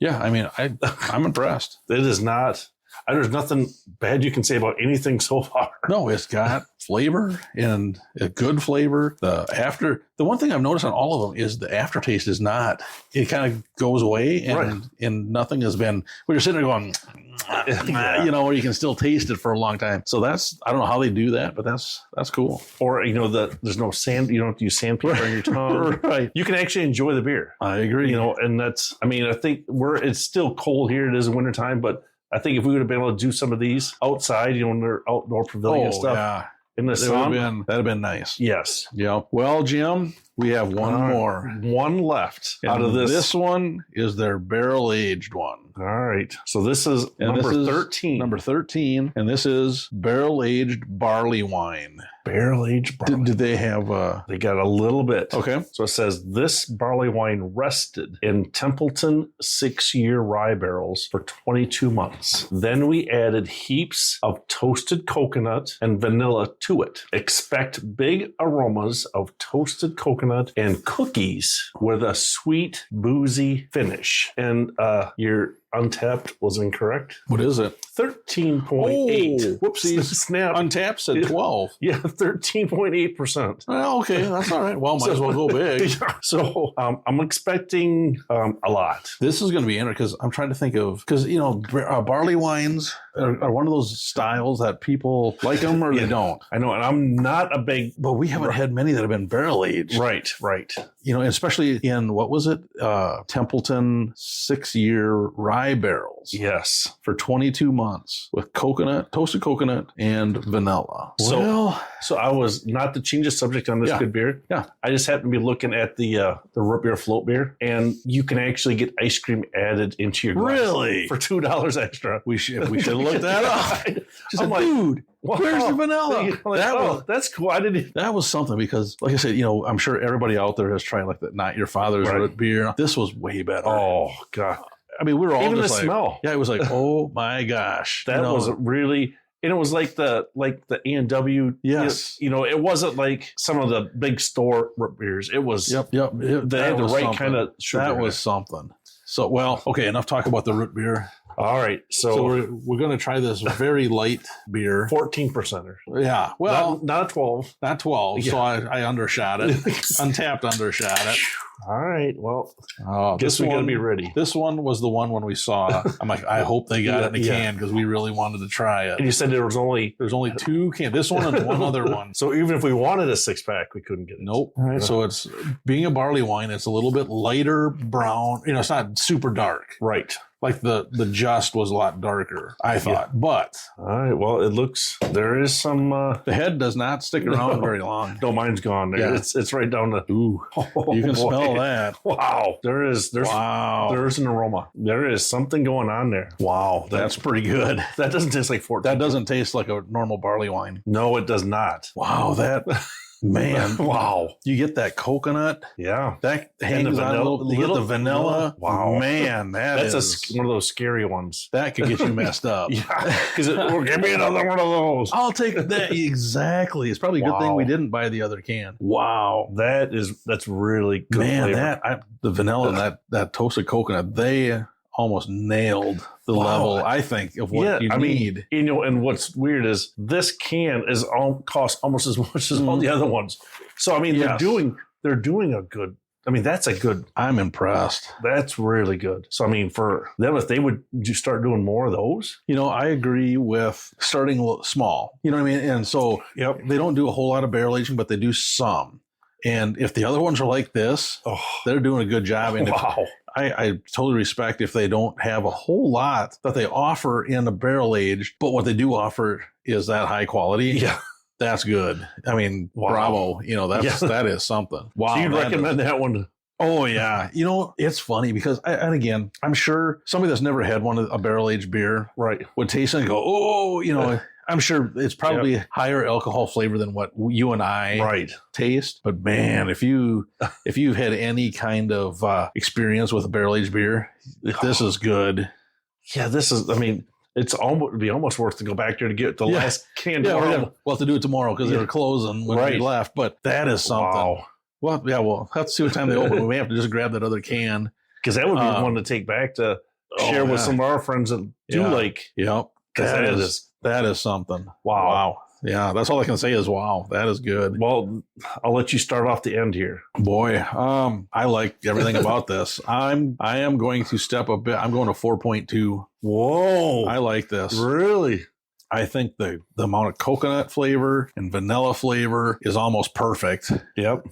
I'm impressed. It is not. There's nothing bad you can say about anything so far. No, it's got flavor and a good flavor. The one thing I've noticed on all of them is the aftertaste is not. It kind of goes away and nothing has been. We're sitting there going, where you can still taste it for a long time. So I don't know how they do that, but that's cool. Or there's no sand. You don't have to use sandpaper on your tongue. Right. You can actually enjoy the beer. I agree. And that's. I mean, I think it's still cold here. It is wintertime, but I think if we would have been able to do some of these outside, in their outdoor pavilion stuff in the sun, that'd have been nice. Yes. Yeah. Well, Jim, we have one more. One left out of this. This one is their barrel aged one. All right. So this is number 13. Number 13. And this is barrel aged barley wine. Barrel aged barley. Did they have They got a little bit. Okay. So it says this barley wine rested in Templeton 6-year rye barrels for 22 months. Then we added heaps of toasted coconut and vanilla to it. Expect big aromas of toasted coconut and cookies with a sweet, boozy finish. And your Untappd was incorrect. What is it? 13.8. Oh, whoopsies. Snap. Untappd said 12. Yeah, 13.8%. Well, okay, that's all right. Well, might as well go big. So I'm expecting a lot. This is going to be interesting because I'm trying to think of, because, barley wines are one of those styles that people like them or they don't. I know, and I'm not a big... But we haven't had many that have been barrel aged. Right. Especially in, what was it? Templeton 6-year rye barrels. Yes. For 22 months with toasted coconut and vanilla. So I was, not to change the subject on this good beer. Yeah. I just happened to be looking at the root beer float beer, and you can actually get ice cream added into your glass. Really? For $2 extra. We should have looked that up. I'm like, dude, where's the vanilla? That's cool. I didn't. That was something because, like I said, I'm sure everybody out there has tried like that Not Your Father's root beer. This was way better. Oh, God. I mean, we were all even just the smell. Yeah, it was like, oh my gosh, that was really, and it was like the A&W. Yes, it wasn't like some of the big store root beers. It was yep. They had the right kind of sugar. That was something. So, well, okay, enough talk about the root beer. All right. So we're going to try this very light beer. 14%er. Yeah. Well, not a 12. Not 12. Yeah. So I undershot it. Untappd undershot it. All right. Well, guess we got to be ready. This one was the one when we saw. I'm like, I hope they got it in a can because we really wanted to try it. And you said there's only 2 cans. This one and one other one. So even if we wanted a 6-pack, we couldn't get it. Nope. Right. So it's being a barley wine. It's a little bit lighter brown. It's not super dark. Right. Like the Just was a lot darker, I thought. Yeah. But all right, well, it looks there is some. The head does not stick around very long. No, mine's gone. There. Yeah. It's right down the. Ooh, you can smell that. Wow, there's an aroma. There is something going on there. Wow, that's pretty good. That doesn't taste like 14. That doesn't taste like a normal barley wine. No, it does not. Wow, that. Man, wow! You get that coconut, yeah. That hangs on a little. You get the vanilla. Wow, man, that's one of those scary ones. That could get you messed up. Yeah, because give me another one of those. I'll take that. Exactly. It's probably a good thing we didn't buy the other can. Wow, that's really good. Man, flavor. The vanilla and that toasted coconut, they almost nailed the level, I think, of what you need. And what's weird is this can costs almost as much as all the other ones. So I mean, they're doing a good. I mean, that's a good. I'm impressed. That's really good. So I mean, for them, if they would start doing more of those, I agree with starting small. You know what I mean? And so they don't do a whole lot of barrel aging, but they do some. And if the other ones are like this, they're doing a good job. And I totally respect if they don't have a whole lot that they offer in a barrel age, but what they do offer is that high quality. Yeah. That's good. I mean, bravo. That is something. Wow. So you'd recommend that one? Oh, yeah. It's funny because, and again, I'm sure somebody that's never had a barrel aged beer would taste it and go, I'm sure it's probably higher alcohol flavor than what you and I taste. But man, if you've had any kind of experience with a barrel aged beer, this is good. Yeah, this is. I mean, it'd be almost worth to go back there to get the last can. We'll have to do it tomorrow because they were closing when we left. But that is something. Wow. Well, we'll have to see what time they open. We may have to just grab that other can because that would be one to take back to share with some of our friends that do like. Yep. That is something. Wow. Yeah, that's all I can say is wow. That is good. Well, I'll let you start off the end here. Boy, I like everything about this. I am going to step a bit. I'm going to 4.2. Whoa. I like this. Really? I think the amount of coconut flavor and vanilla flavor is almost perfect. Yep.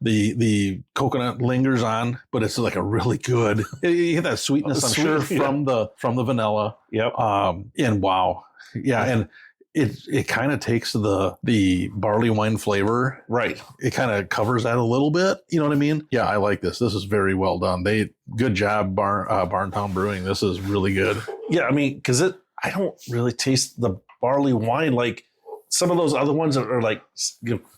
The coconut lingers on, but it's like a really good. You get that sweetness, I'm sure, from the vanilla. Yep. And wow. Yeah, and it kind of takes the barley wine flavor. Right. It kind of covers that a little bit. You know what I mean? Yeah, I like this. This is very well done. Good job, Barn Town Brewing. This is really good. Yeah, I mean, because I don't really taste the barley wine like some of those other ones that are like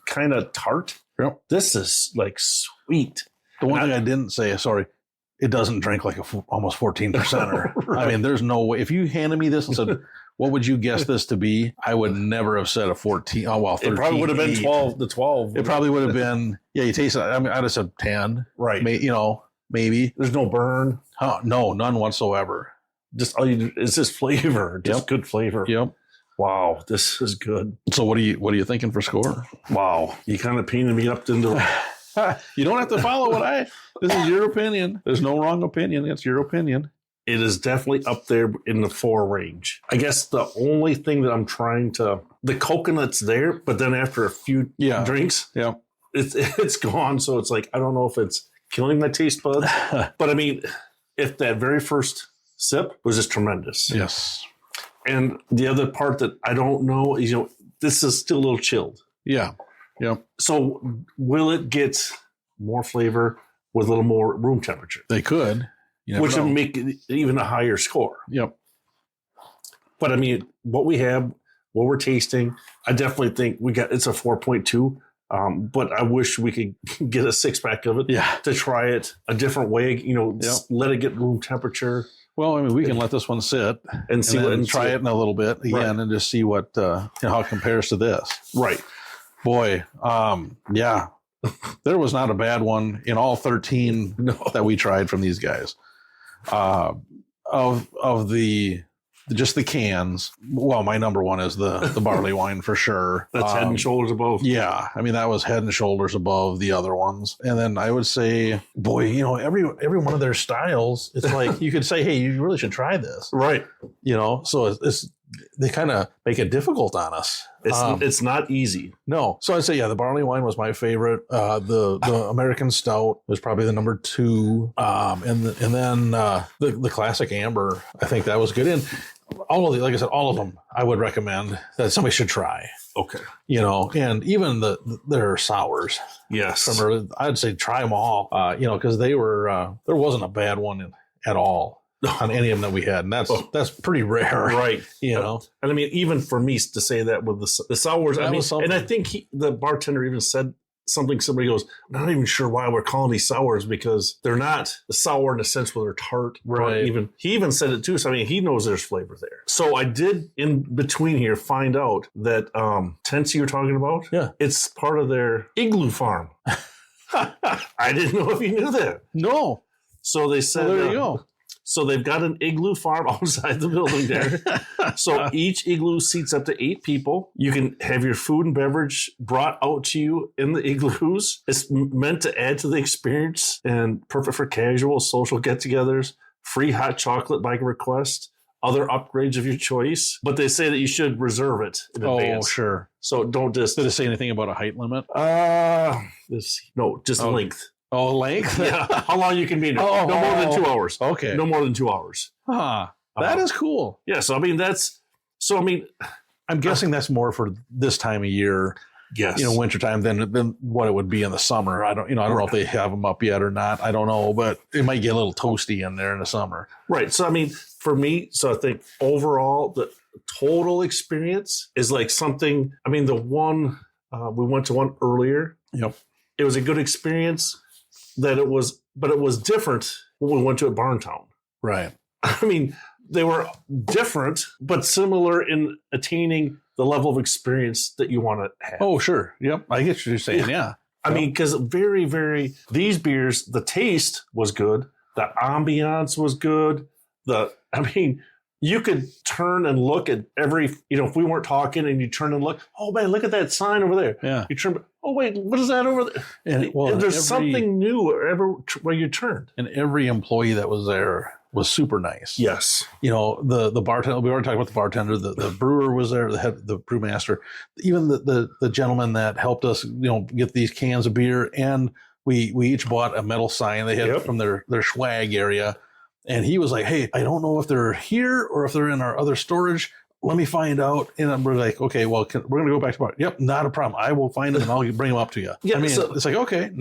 kind of tart. Yep. This is like sweet. The one thing I didn't say, sorry, it doesn't drink like almost 14%er. Right. I mean, there's no way. If you handed me this and said, what would you guess this to be? I would never have said a 14. Oh, well, 13. It probably would have been 12. The 12. It probably would have been, you taste it. I mean, I'd have said 10. Right. Maybe. There's no burn. No, none whatsoever. Just it's just flavor. Just good flavor. Yep. Wow, this is good. So what are you thinking for score? Wow. You kind of painted me up into You don't have to follow this is your opinion. There's no wrong opinion. It's your opinion. It is definitely up there in the 4 range. I guess the only thing that I'm the coconut's there, but then after a few drinks, it's gone. So it's like, I don't know if it's killing my taste buds, but I mean, if that very first sip was just tremendous. Yes. And the other part that I don't know is, this is still a little chilled. Yeah. Yeah. So will it get more flavor with a little more room temperature? They could. Which would make it even a higher score. Yep. But I mean, what we're tasting, I definitely think it's a 4.2. But I wish we could get a 6-pack of it to try it a different way, let it get room temperature. Well, I mean, we can let this one sit and see and try it in a little bit again and just see what, how it compares to this. Right. Boy. There was not a bad one in all 13 that we tried from these guys. of the just the cans. Well, my number one is the Barleywine for sure. That's head and shoulders above. Yeah, I mean that was head and shoulders above the other ones. And then I would say, boy, you know, every one of their styles, it's like you could say, hey, you really should try this, right? You know, so it's they kind of make it difficult on us. It's not easy. No. So I'd say, yeah, the Barleywine was my favorite. The American Stout was probably the number 2. And then the classic amber, I think that was good. And all of the, like I said, all of them I would recommend that somebody should try. Okay. You know, and even their sours. Yes. From early, I'd say try them all. You know, because they were there wasn't a bad one at all on any of them that we had, and that's pretty rare, right? You know, and I mean, even for me to say that with the sours, I mean, and I think the bartender even said something. Somebody goes, I'm not even sure why we're calling these sours, because they're not sour in a sense where they're tart. Right. He even said it too. So I mean, he knows there's flavor there. So I did in between here find out that Tensi you're talking about, yeah, it's part of their igloo farm. I didn't know if you knew that. No. So they said, well, there you go. So they've got an igloo farm outside the building there. So each igloo seats up to 8 people. You can have your food and beverage brought out to you in the igloos. It's meant to add to the experience and perfect for casual social get-togethers. Free hot chocolate by request. Other upgrades of your choice. But they say that you should reserve it in advance. Oh, sure. So don't just... Did it say anything about a height limit? No, just length. Oh, length? Yeah. How long you can be in there. No more than 2 hours. Okay. No more than 2 hours. Huh. That is cool. Yeah. So, I mean, I'm guessing that's more for this time of year. Yes. You know, wintertime than what it would be in the summer. I don't know if they have them up yet or not. I don't know, but it might get a little toasty in there in the summer. Right. So, I mean, for me, I think overall the total experience is like something, I mean, the one, we went to one earlier. Yep. It was a good experience. But it was different when we went to a Barn Town. Right. I mean, they were different, but similar in attaining the level of experience that you want to have. Oh, sure. Yep. I get what you're saying. Yeah. I mean, because very, very, these beers, the taste was good. The ambiance was good. You could turn and look at every, if we weren't talking and you turn and look, oh man, look at that sign over there. Yeah. You turn, oh wait, what is that over there? And there's something new where you turned. And every employee that was there was super nice. Yes. You know, the bartender, we already talked about the bartender, the brewer was there, the brewmaster, even the gentleman that helped us, get these cans of beer. And we each bought a metal sign they had from their swag area. And he was like, hey, I don't know if they're here or if they're in our other storage. Let me find out. And we're like, okay, well, we're going to go back to bar. Yep, not a problem. I will find them and I'll bring them up to you. Yeah, I mean, it's like, okay,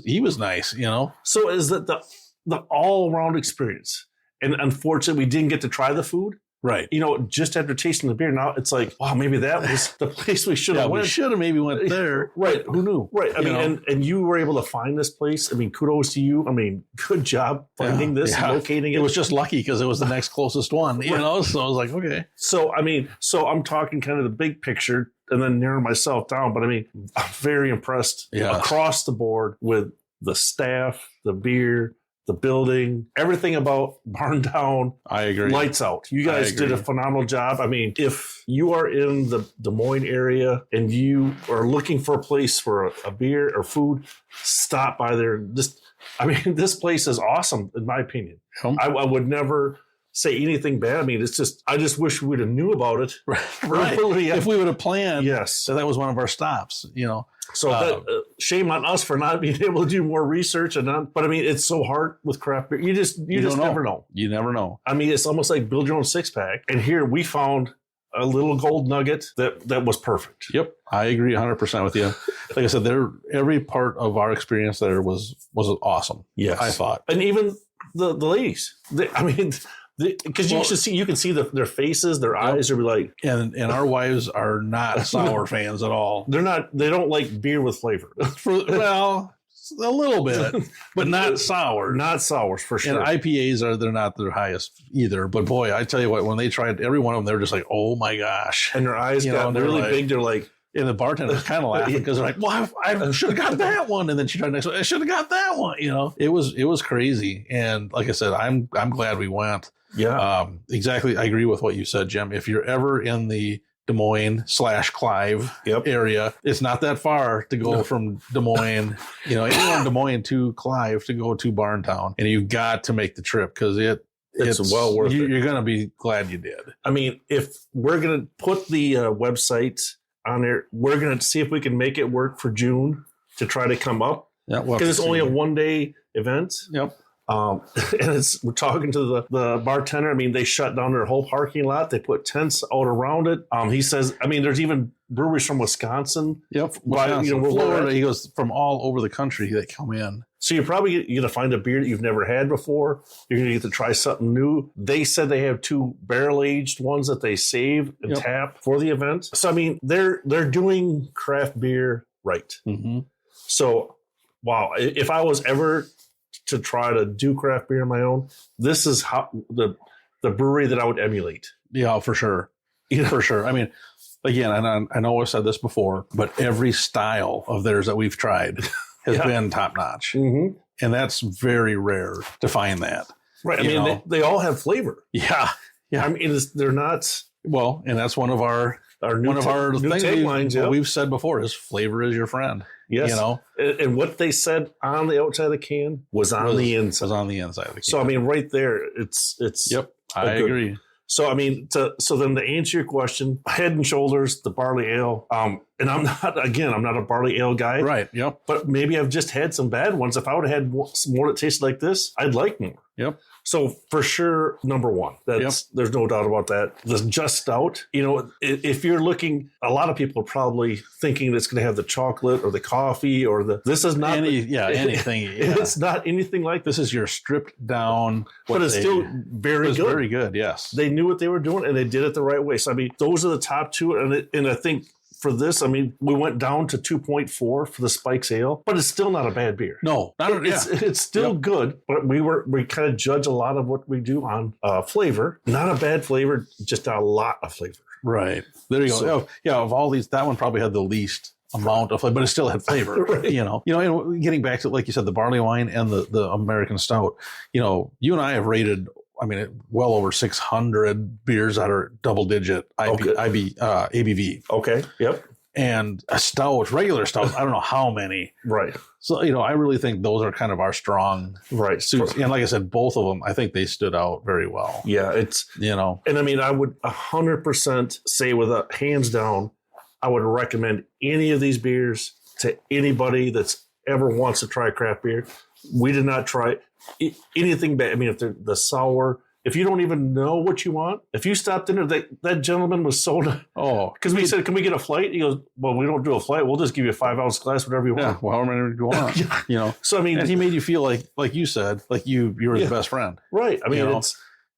he was nice, So is that the all around experience? And unfortunately, we didn't get to try the food. Right. Just after tasting the beer, now it's like, wow, maybe that was the place we should have went. We should have maybe went there. Right. Who knew? Right. I mean, and you were able to find this place. I mean, kudos to you. I mean, good job finding this, locating it. It was just lucky because it was the next closest one, so I was like, okay. So, I mean, I'm talking kind of the big picture and then narrow myself down. But I mean, I'm very impressed across the board with the staff, the beer, the building, everything about Barn Town. I agree. Lights out. You guys did a phenomenal job. I mean, if you are in the Des Moines area and you are looking for a place for a beer or food, stop by there. This place is awesome, in my opinion. I would never say anything bad. I mean, I just wish we would have knew about it. Right. If we would have planned, so that was one of our stops, So shame on us for not being able to do more research but I mean, it's so hard with craft beer. You just never know. You never know. I mean, it's almost like build your own 6-pack. And here we found a little gold nugget that was perfect. Yep. I agree 100% with you. Like I said, every part of our experience there was awesome. Yes. I thought. And even the ladies, because you can see their faces, their eyes are like, and our wives are not sour fans at all. They don't like beer with flavor. Well, a little bit, but not sour. Not sours for sure. And IPAs they're not their highest either. But boy, I tell you what, when they tried every one of them, they were just like, oh my gosh. And their eyes got really big. They're like, And the bartender was kind of laughing because they're like, well, I should have got that one. And then she tried next one. I should have got that one. It was crazy. And like I said, I'm glad we went. Yeah. Exactly. I agree with what you said, Jim. If you're ever in the Des Moines / Clive area, it's not that far to go from Des Moines, anywhere in Des Moines to Clive to go to Barn Town. And you've got to make the trip because it's well worth it. You're going to be glad you did. I mean, if we're going to put the website on there, we're going to see if we can make it work for June to try to come up. Yeah, because it's only a 1-day event. Yep. And we're talking to the bartender. I mean, they shut down their whole parking lot. They put tents out around it. He says, I mean, there's even breweries from Wisconsin. Yep. Florida. He goes from all over the country that come in. So you're probably going to find a beer that you've never had before. You're going to get to try something new. They said they have 2 barrel-aged ones that they save and tap for the event. So, I mean, they're doing craft beer right. Mm-hmm. So, wow. If I was ever to try to do craft beer on my own, this is how the brewery that I would emulate. Yeah, for sure. For sure. I mean, again, and I know I've said this before, but every style of theirs that we've tried has been top notch. Mm-hmm. And that's very rare to find that. Right. I mean, they all have flavor. Yeah. Yeah. I mean, they're not. Well, and that's one of our new taglines we've said before is flavor is your friend. Yes. And what they said on the outside of the can was on the inside. Was on the inside of the can. So, I mean, right there, it's. Yep. I agree. So, I mean, so then to answer your question, Head and Shoulders, the barley ale, and I'm not a barley ale guy. Right. Yep. But maybe I've just had some bad ones. If I would have had some more that tasted like this, I'd like more. Yep. So for sure, number one, there's no doubt about that. The Just Stout, if you're looking, a lot of people are probably thinking it's going to have the chocolate or the coffee or this is not anything. It's not anything like this. Is your stripped down, but it's still very good. Very good. Yes, they knew what they were doing and they did it the right way. So I mean, those are the top 2, and I think. For this, I mean, we went down to 2.4 for the Spikes Ale, but it's still not a bad beer. No, it's still good. But we kind of judge a lot of what we do on flavor. Not a bad flavor, just a lot of flavor. Right there you go. Of all these, that one probably had the least amount of flavor, but it still had flavor. Right. And getting back to, like you said, the Barleywine and the American Stout. You and I have rated. I mean, well over 600 beers that are double-digit ABV. Okay. Yep. And a stout, regular stout, I don't know how many. Right. So, I really think those are kind of our strong suits. And like I said, both of them, I think they stood out very well. Yeah, it's, And I mean, I would 100% say with a hands down, I would recommend any of these beers to anybody that's ever wants to try craft beer. We did not try anything bad. I mean, if they're the sour, if you don't even know what you want, if you stopped in there, that gentleman was so. Because we said, can we get a flight? He goes, well, we don't do a flight. We'll just give you a 5-ounce glass, whatever you want. Yeah, well, however many you want. So I mean, and he made you feel like you said, like you were his best friend, right? I mean,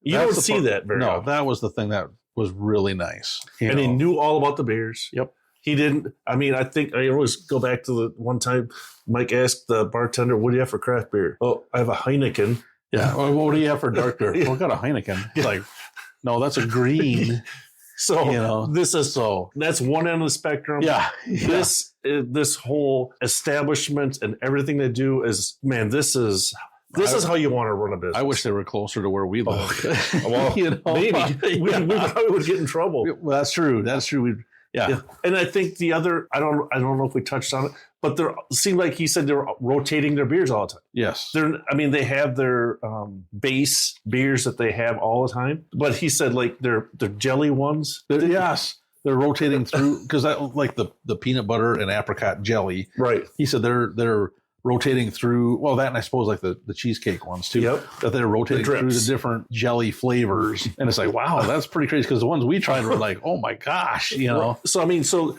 you don't see that very often. That was the thing that was really nice, and he knew all about the beers. Yep. He didn't. I mean, I think I always go back to the one time Mike asked the bartender, "What do you have for craft beer?" "Oh, I have a Heineken." Yeah. Well, what do you have for dark beer? Well, I got a Heineken. It's like, no, that's a green. So that's one end of the spectrum. Yeah. This whole establishment and everything they do is, man, this is how you want to run a business. I wish they were closer to where we live. Well, maybe we probably would get in trouble. Well, that's true. That's true. Yeah. And I think the other, I don't know if we touched on it, but it seemed like he said they're rotating their beers all the time. Yes. They have their base beers that they have all the time, but he said like they're jelly ones. Yes. They're rotating through because I like the peanut butter and apricot jelly. Right. He said they're rotating through, well, that and I suppose like the cheesecake ones too. Yep. That they're rotating through the different jelly flavors. And it's like, wow, that's pretty crazy because the ones we tried were like, oh my gosh, So, I mean, so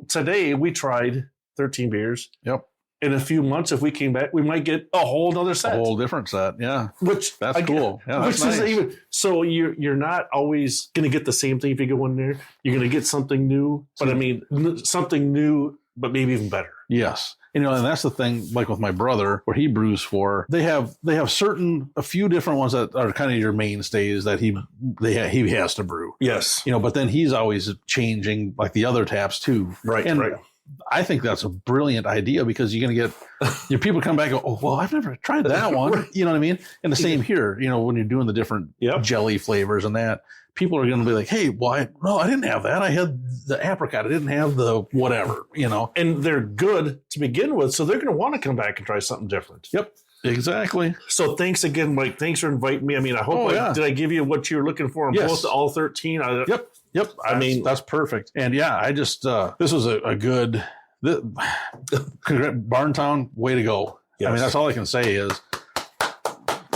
today we tried 13 beers. Yep. In a few months, if we came back, we might get a whole other set. A whole different set, yeah. Which that's cool. Yeah, that's nice. Is even so you're not always going to get the same thing if you go in there. You're going to get something new, but I mean something new but maybe even better. Yes. And that's the thing, like with my brother, where he brews for, they have a few different ones that are kind of your mainstays that he has to brew. Yes. But then he's always changing like the other taps too. Right. And right. I think that's a brilliant idea because you're going to get your people come back and go, oh, well, I've never tried that one. Right. You know what I mean? And the same here, when you're doing the different jelly flavors and that, people are going to be like, hey, well, I didn't have that. I had the apricot. I didn't have the whatever, And they're good to begin with, so they're going to want to come back and try something different. Yep, exactly. So thanks again, Mike. Thanks for inviting me. I mean, I hope did I give you what you were looking for in both all 13? Yep. I mean, that's perfect. And yeah, I just this was a good Barn Town, way to go. Yes. I mean, that's all I can say is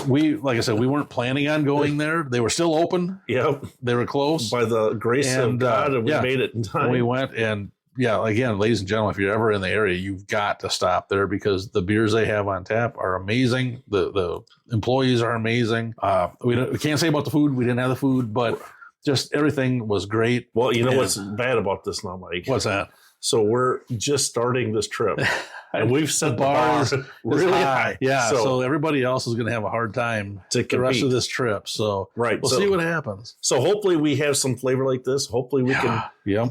like I said, we weren't planning on going there. They were still open. Yep. They were close. By the grace of God, and we made it in time. And we went, and again, ladies and gentlemen, if you're ever in the area, you've got to stop there because the beers they have on tap are amazing. The employees are amazing. We can't say about the food. We didn't have the food, but just everything was great. Well, what's bad about this now, Mike? What's that? So we're just starting this trip. And we've set the bar really high. Yeah, so everybody else is going to have a hard time the rest of this trip. So we'll see what happens. So hopefully we have some flavor like this. Hopefully we can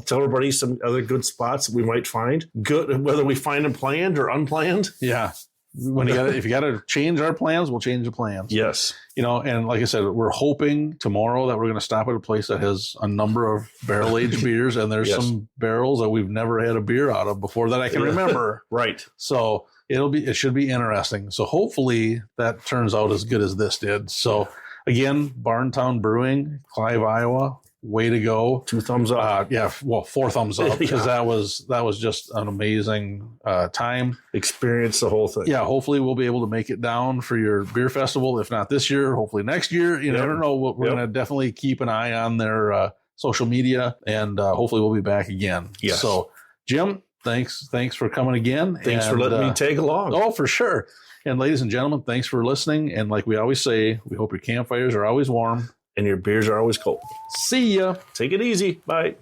tell everybody some other good spots we might find. Good, whether we find them planned or unplanned. Yeah. If you got to change our plans, we'll change the plans. Yes. And like I said, we're hoping tomorrow that we're going to stop at a place that has a number of barrel-aged beers, and there's some barrels that we've never had a beer out of before that I can remember. Right. So it should be interesting. So hopefully that turns out as good as this did. So again, Barn Town Brewing, Clive, Iowa. Way to go. 2 thumbs up. 4 thumbs up because that was just an amazing time. Experience the whole thing. Yeah, hopefully we'll be able to make it down for your beer festival. If not this year, hopefully next year. You never know. We're going to definitely keep an eye on their social media, and hopefully we'll be back again. Yes. So, Jim, thanks for coming again. Thanks for letting me tag along. Oh, for sure. And ladies and gentlemen, thanks for listening. And like we always say, we hope your campfires are always warm. And your beers are always cold. See ya. Take it easy. Bye.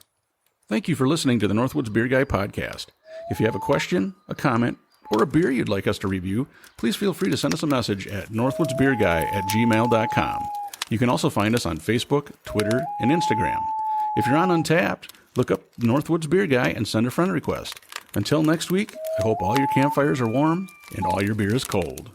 Thank you for listening to the Northwoods Beer Guy podcast. If you have a question, a comment, or a beer you'd like us to review, please feel free to send us a message at northwoodsbeerguy@gmail.com. You can also find us on Facebook, Twitter, and Instagram. If you're on Untappd, look up Northwoods Beer Guy and send a friend request. Until next week, I hope all your campfires are warm and all your beer is cold.